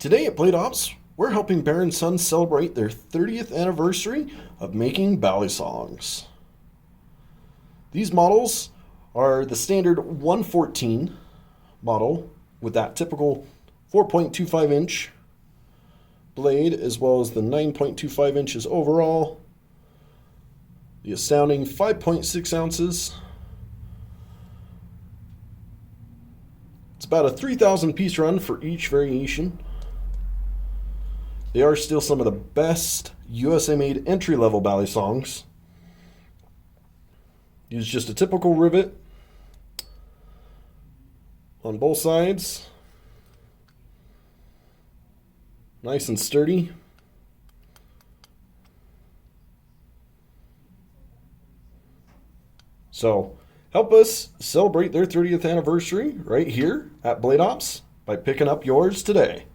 Today at Blade Ops, we're helping Bear&Sons celebrate their 30th anniversary of making Balisongs. These models are the standard 114 model with that typical 4.25 inch blade, as well as the 9.25 inches overall, the astounding 5.6 ounces. It's about a 3,000 piece run for each variation. They are still some of the best USA-made entry-level Balisongs. Use just a typical rivet on both sides. Nice and sturdy. So, help us celebrate their 30th anniversary right here at Blade Ops by picking up yours today.